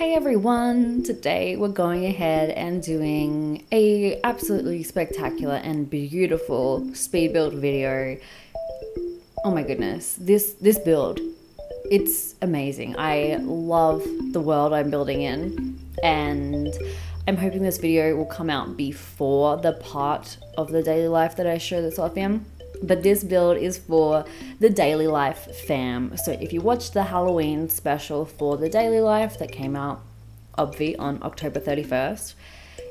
Hey everyone, today we're going ahead and doing a absolutely spectacular and beautiful speed build video. Oh my goodness, this build, it's amazing. I love the world I'm building in, and I'm hoping this video will come out before the part of the daily life that I show this off in. But this build is for the Daily Life fam. So if you watched the Halloween special for the Daily Life that came out obvi on October 31st,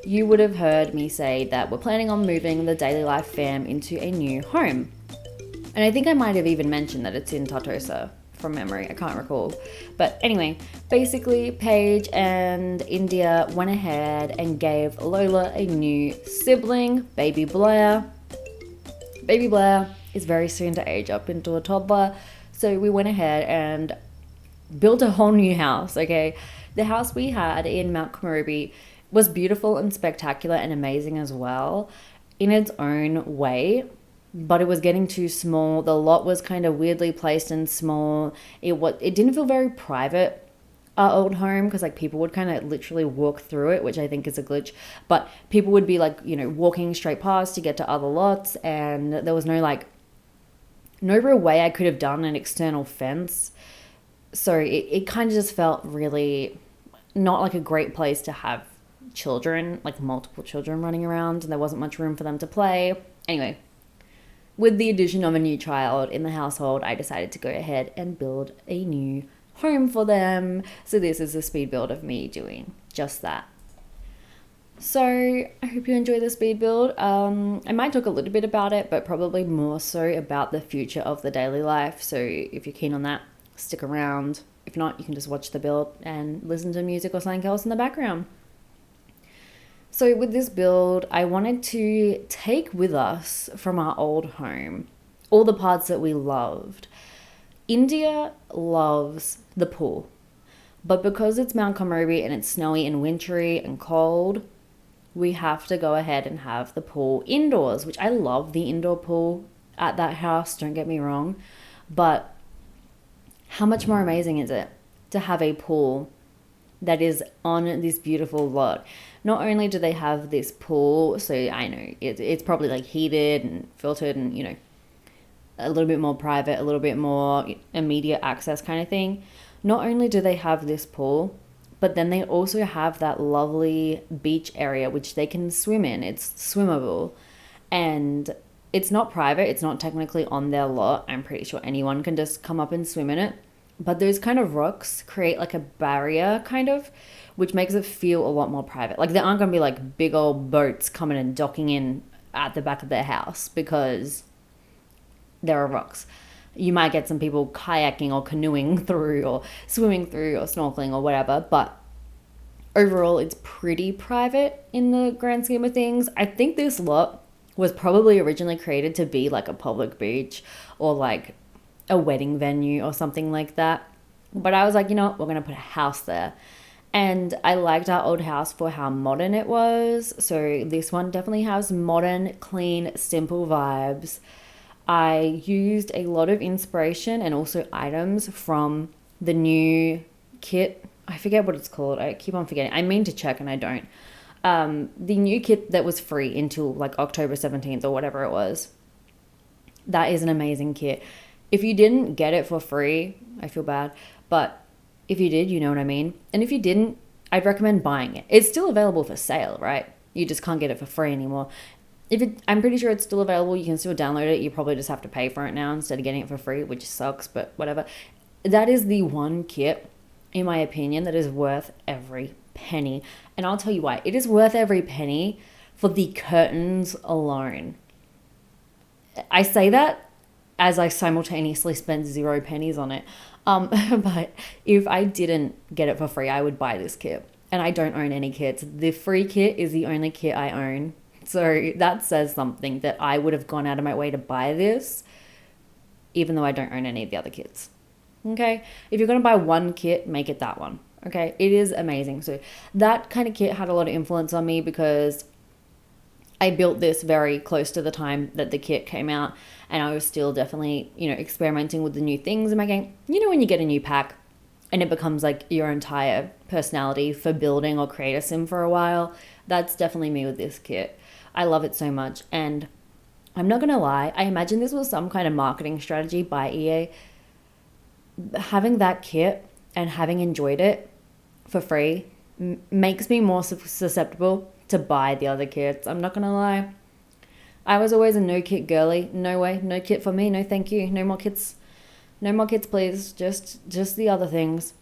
you would have heard me say that we're planning on moving the Daily Life fam into a new home. And I think I might have even mentioned that it's in Tartosa from memory. I can't recall. But anyway, basically Paige and India went ahead and gave Lola a new sibling, baby Blair. Baby Blair is very soon to age up into a toddler, so we went ahead and built a whole new house, okay? The house we had in Mount Kamarubi was beautiful and spectacular and amazing as well in its own way, but it was getting too small. The lot was kind of weirdly placed and small. It didn't feel very private, our old home, because like people would kind of literally walk through it, which I think is a glitch, but people would be like, walking straight past to get to other lots, and there was no real way I could have done an external fence. So it kind of just felt really not like a great place to have children, like multiple children running around, and there wasn't much room for them to play. Anyway, with the addition of a new child in the household, I decided to go ahead and build a new home for them. So this is a speed build of me doing just that. So I hope you enjoy the speed build. I might talk a little bit about it, but probably more so about the future of the daily life. So if you're keen on that, stick around. If not, you can just watch the build and listen to music or something else in the background. So with this build, I wanted to take with us from our old home all the parts that we loved. India loves the pool, but because it's Mount Kamarubi and it's snowy and wintry and cold, we have to go ahead and have the pool indoors, which I love the indoor pool at that house, don't get me wrong, but how much more amazing is it to have a pool that is on this beautiful lot? Not only do they have this pool, so I know it's probably like heated and filtered and, a little bit more private, a little bit more immediate access kind of thing. Not only do they have this pool, but then they also have that lovely beach area which they can swim in. It's swimmable, and it's not private. It's not technically on their lot. I'm pretty sure anyone can just come up and swim in it. But those kind of rocks create like a barrier kind of, which makes it feel a lot more private. Like there aren't going to be like big old boats coming and docking in at the back of their house because there are rocks. You might get some people kayaking or canoeing through or swimming through or snorkeling or whatever, but overall it's pretty private in the grand scheme of things. I think this lot was probably originally created to be like a public beach or like a wedding venue or something like that. But I was like, we're going to put a house there. And I liked our old house for how modern it was. So this one definitely has modern, clean, simple vibes. I used a lot of inspiration and also items from the new kit. I forget what it's called. I keep on forgetting. I mean to check and I don't. The new kit that was free until like October 17th or whatever it was. That is an amazing kit. If you didn't get it for free, I feel bad. But if you did, you know what I mean. And if you didn't, I'd recommend buying it. It's still available for sale, right? You just can't get it for free anymore. I'm pretty sure it's still available. You can still download it. You probably just have to pay for it now instead of getting it for free, which sucks, but whatever. That is the one kit, in my opinion, that is worth every penny. And I'll tell you why. It is worth every penny for the curtains alone. I say that as I simultaneously spent 0 pennies on it. But if I didn't get it for free, I would buy this kit. And I don't own any kits. The free kit is the only kit I own. So that says something, that I would have gone out of my way to buy this, even though I don't own any of the other kits. Okay? If you're going to buy one kit, make it that one. Okay? It is amazing. So that kind of kit had a lot of influence on me because I built this very close to the time that the kit came out, and I was still definitely, experimenting with the new things in my game. When you get a new pack and it becomes like your entire personality for building or create a sim for a while. That's definitely me with this kit. I love it so much. And I'm not gonna lie, I imagine this was some kind of marketing strategy by EA. Having that kit and having enjoyed it for free makes me more susceptible to buy the other kits. I'm not gonna lie. I was always a no kit girly. No way, no kit for me. No thank you. No more kits. No more kits, please. Just the other things.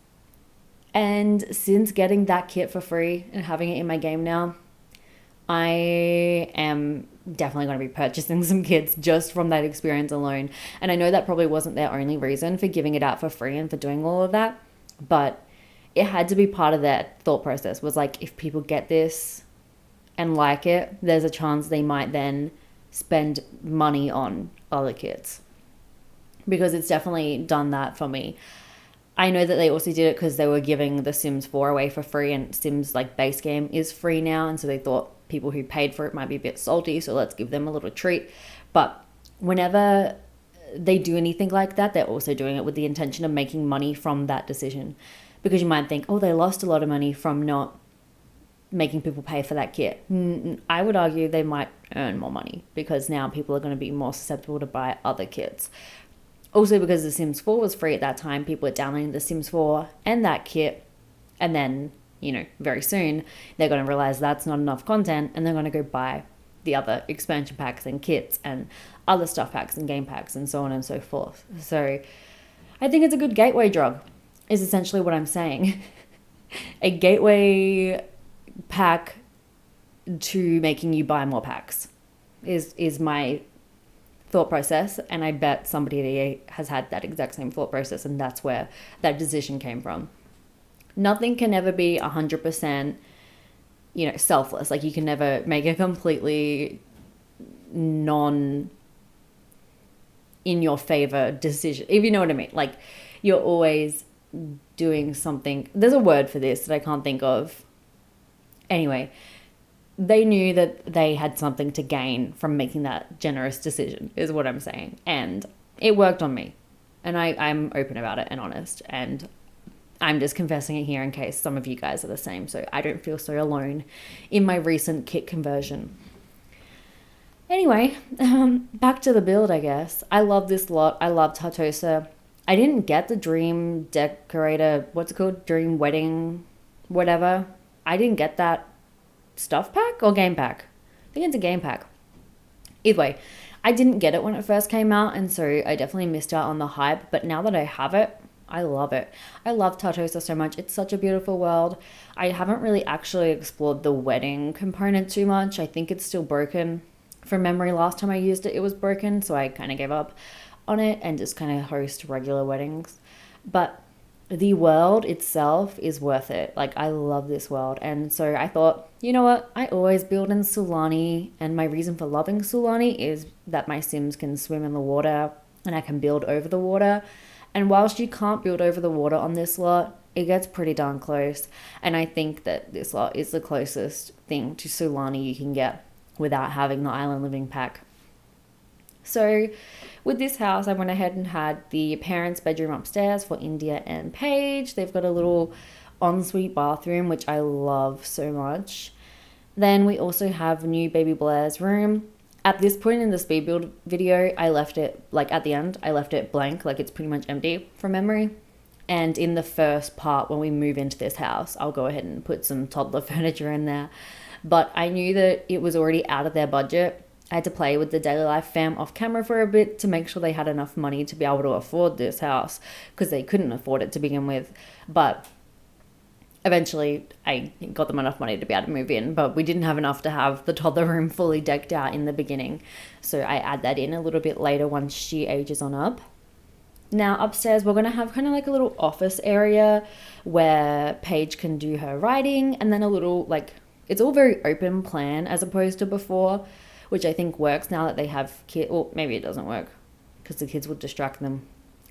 And since getting that kit for free and having it in my game now, I am definitely going to be purchasing some kits just from that experience alone. And I know that probably wasn't their only reason for giving it out for free and for doing all of that, but it had to be part of their thought process. Was like, if people get this and like it, there's a chance they might then spend money on other kits, because it's definitely done that for me. I know that they also did it because they were giving the Sims 4 away for free, and Sims like base game is free now, and so they thought people who paid for it might be a bit salty, so let's give them a little treat. But whenever they do anything like that, they're also doing it with the intention of making money from that decision, because you might think, oh, they lost a lot of money from not making people pay for that kit. I would argue they might earn more money, because now people are going to be more susceptible to buy other kits. Also, because The Sims 4 was free at that time, people were downloading The Sims 4 and that kit, and then, you know, very soon they're going to realize that's not enough content, and they're going to go buy the other expansion packs and kits and other stuff packs and game packs and so on and so forth. So I think it's a good gateway drug, is essentially what I'm saying. A gateway pack to making you buy more packs is my thought process, and I bet somebody has had that exact same thought process, and that's where that decision came from. Nothing can ever be 100%, you know, selfless. Like, you can never make a completely non in your favor decision, if you know what I mean. Like, you're always doing something. There's a word for this that I can't think of. Anyway, they knew that they had something to gain from making that generous decision, is what I'm saying. And it worked on me. And I'm open about it and honest. And I'm just confessing it here in case some of you guys are the same, so I don't feel so alone in my recent kit conversion. Anyway, back to the build, I guess. I love this lot. I love Tartosa. I didn't get the Dream Decorator, what's it called? Dream Wedding, whatever. I didn't get that stuff pack or game pack. I think it's a game pack. Either way, I didn't get it when it first came out, and so I definitely missed out on the hype. But now that I have it, I love it. I love Tartosa so much. It's such a beautiful world. I haven't really actually explored the wedding component too much. I think it's still broken. From memory, last time I used it, it was broken, so I kind of gave up on it and just kind of host regular weddings. But the world itself is worth it. Like, I love this world. And so I thought, you know what? I always build in Sulani, and my reason for loving Sulani is that my Sims can swim in the water and I can build over the water. And whilst you can't build over the water on this lot, it gets pretty darn close. And I think that this lot is the closest thing to Sulani you can get without having the Island Living pack. So with this house, I went ahead and had the parents' bedroom upstairs for India and Paige. They've got a little ensuite bathroom, which I love so much. Then we also have new baby Blair's room. At this point in the speed build video, I left it, like at the end, I left it blank, like it's pretty much empty from memory. And in the first part, when we move into this house, I'll go ahead and put some toddler furniture in there. But I knew that it was already out of their budget. I had to play with the Daily Life fam off camera for a bit to make sure they had enough money to be able to afford this house, because they couldn't afford it to begin with. But eventually I got them enough money to be able to move in, but we didn't have enough to have the toddler room fully decked out in the beginning. So I add that in a little bit later once she ages on up. Now upstairs, we're going to have kind of like a little office area where Paige can do her writing, and then a little, like, it's all very open plan as opposed to before, which I think works now that they have kids. Or maybe it doesn't work because the kids would distract them.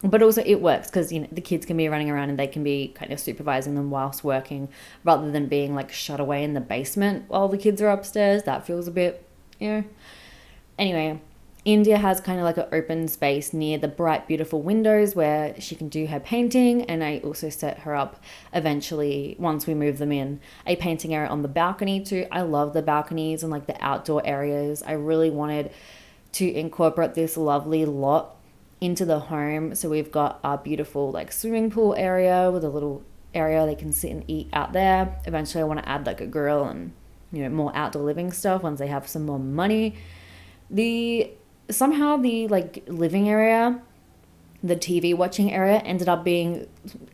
But also it works because, you know, the kids can be running around and they can be kind of supervising them whilst working, rather than being like shut away in the basement while the kids are upstairs. That feels a bit, you know. Anyway, India has kind of like an open space near the bright, beautiful windows where she can do her painting. And I also set her up eventually, once we move them in, a painting area on the balcony too. I love the balconies and like the outdoor areas. I really wanted to incorporate this lovely lot into the home. So we've got our beautiful like swimming pool area with a little area they can sit and eat out there. Eventually I want to add like a grill and, you know, more outdoor living stuff once they have some more money. Somehow the like living area, the TV watching area ended up being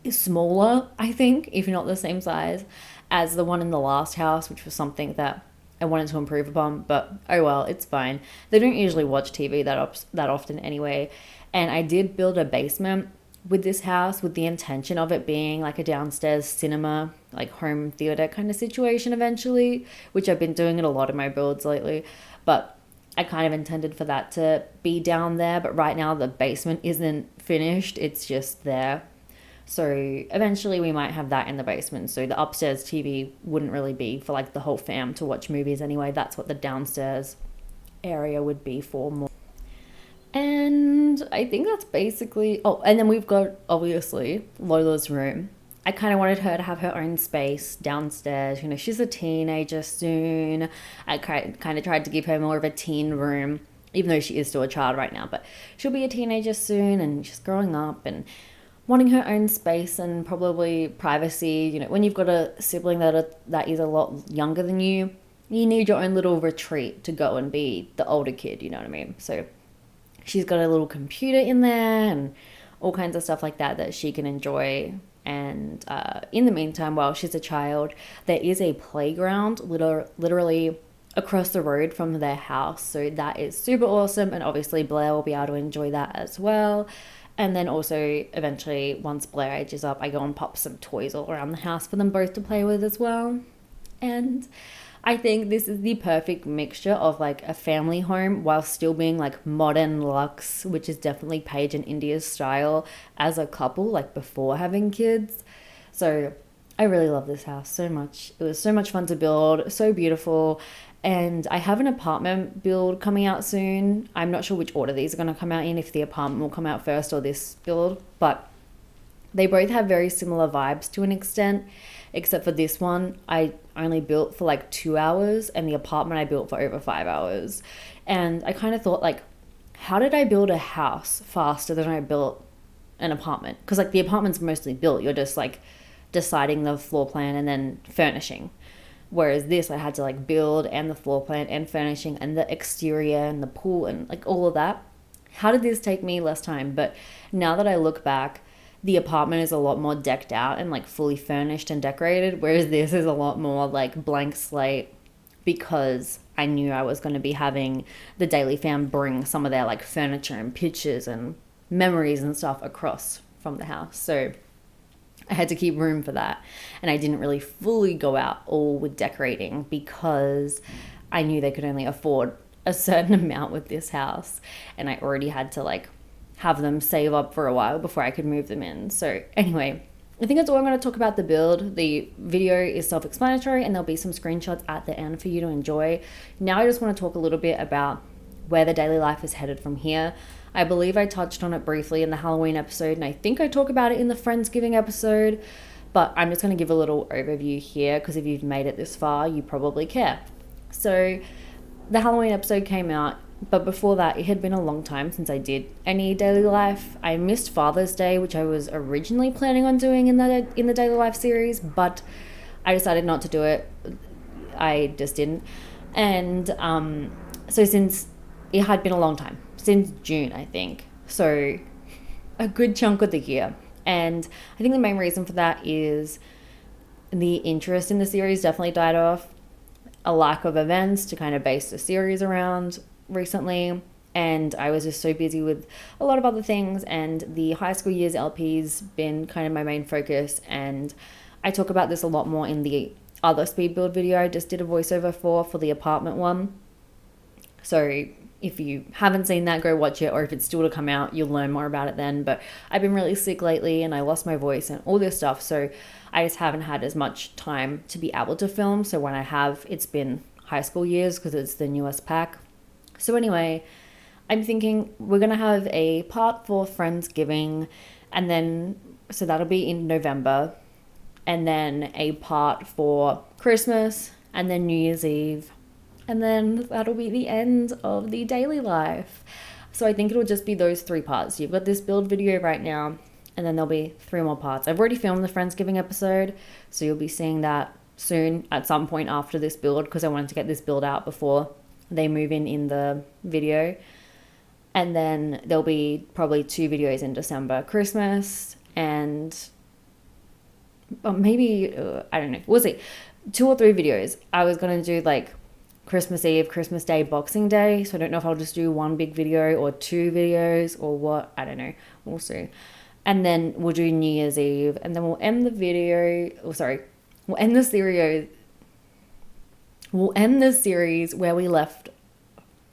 smaller, I think, if not the same size as the one in the last house, which was something that I wanted to improve upon, but oh well, it's fine. They don't usually watch TV that often anyway. And I did build a basement with this house with the intention of it being like a downstairs cinema, like home theater kind of situation eventually, which I've been doing it a lot in my builds lately. But I kind of intended for that to be down there, but right now the basement isn't finished. It's just there. So eventually we might have that in the basement. So the upstairs TV wouldn't really be for like the whole fam to watch movies anyway. That's what the downstairs area would be for more. And I think that's basically... Oh, and then we've got, obviously, Lola's room. I kind of wanted her to have her own space downstairs. You know, she's a teenager soon. I kind of tried to give her more of a teen room, even though she is still a child right now. But she'll be a teenager soon, and she's growing up and wanting her own space and probably privacy. You know, when you've got a sibling that is a lot younger than you need your own little retreat to go and be the older kid, you know what I mean? So she's got a little computer in there and all kinds of stuff like that she can enjoy. And in the meantime, while she's a child, there is a playground literally across the road from their house. So that is super awesome. And obviously Blair will be able to enjoy that as well. And then also eventually, once Blair ages up, I go and pop some toys all around the house for them both to play with as well. And I think this is the perfect mixture of like a family home while still being like modern luxe, which is definitely Paige and India's style as a couple, like before having kids. So I really love this house so much. It was so much fun to build, so beautiful. And I have an apartment build coming out soon. I'm not sure which order these are going to come out in, if the apartment will come out first or this build, but they both have very similar vibes to an extent, except for this one, I only built for like 2 hours and the apartment I built for over 5 hours. And I kind of thought like, how did I build a house faster than I built an apartment? Because like the apartment's mostly built. You're just like deciding the floor plan and then furnishing. Whereas this, I had to like build and the floor plan and furnishing and the exterior and the pool and like all of that. How did this take me less time? But now that I look back, the apartment is a lot more decked out and like fully furnished and decorated, whereas this is a lot more like blank slate, because I knew I was going to be having the Daly fam bring some of their like furniture and pictures and memories and stuff across from the house. So I had to keep room for that. And I didn't really fully go out all with decorating because I knew they could only afford a certain amount with this house. And I already had to like have them save up for a while before I could move them in. So anyway, I think that's all I'm going to talk about the build. The video is self-explanatory and there'll be some screenshots at the end for you to enjoy. Now I just want to talk a little bit about where the daily life is headed from here. I believe I touched on it briefly in the Halloween episode, and I think I talk about it in the Friendsgiving episode, but I'm just going to give a little overview here because if you've made it this far, you probably care. So the Halloween episode came out, but before that, it had been a long time since I did any daily life. I missed Father's Day, which I was originally planning on doing in the daily life series, but I decided not to do it. I just didn't. And so since it had been a long time, since June, I think, so a good chunk of the year. And I think the main reason for that is the interest in the series definitely died off. A lack of events to kind of base the series around recently, and I was just so busy with a lot of other things, and the high school years LP's been kind of my main focus. And I talk about this a lot more in the other speed build video I just did a voiceover for the apartment one. So if you haven't seen that, go watch it, or if it's still to come out, you'll learn more about it then. But I've been really sick lately and I lost my voice and all this stuff, so I just haven't had as much time to be able to film. So when I have, it's been high school years because it's the newest pack. So anyway, I'm thinking we're going to have a part for Friendsgiving, and then, so that'll be in November, and then a part for Christmas, and then New Year's Eve, and then that'll be the end of the daily life. So I think it'll just be those 3 parts. You've got this build video right now, and then there'll be 3 more parts. I've already filmed the Friendsgiving episode, so you'll be seeing that soon at some point after this build, because I wanted to get this build out before they move in the video. And then there'll be probably 2 videos in December, Christmas, and maybe, I don't know, we'll see. 2 or 3 videos. I was going to do like Christmas Eve, Christmas Day, Boxing Day. So I don't know if I'll just do 1 big video or 2 videos or what. I don't know. We'll see. And then we'll do New Year's Eve. And then we'll end the video. Oh, sorry. We'll end the series. We'll end the series where we left.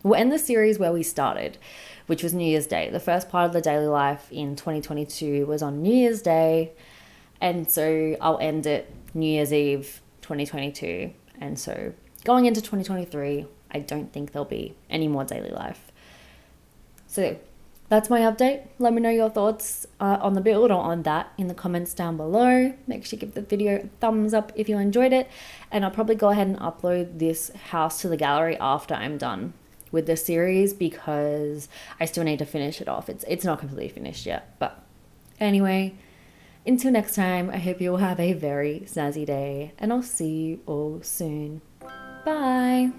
We'll end the series where we started, which was New Year's Day. The first part of the daily life in 2022 was on New Year's Day. And so I'll end it New Year's Eve 2022. And so going into 2023, I don't think there'll be any more daily life. So that's my update. Let me know your thoughts on the build or on that in the comments down below. Make sure you give the video a thumbs up if you enjoyed it. And I'll probably go ahead and upload this house to the gallery after I'm done with the series, because I still need to finish it off. It's not completely finished yet. But anyway, until next time, I hope you all have a very snazzy day, and I'll see you all soon. Bye.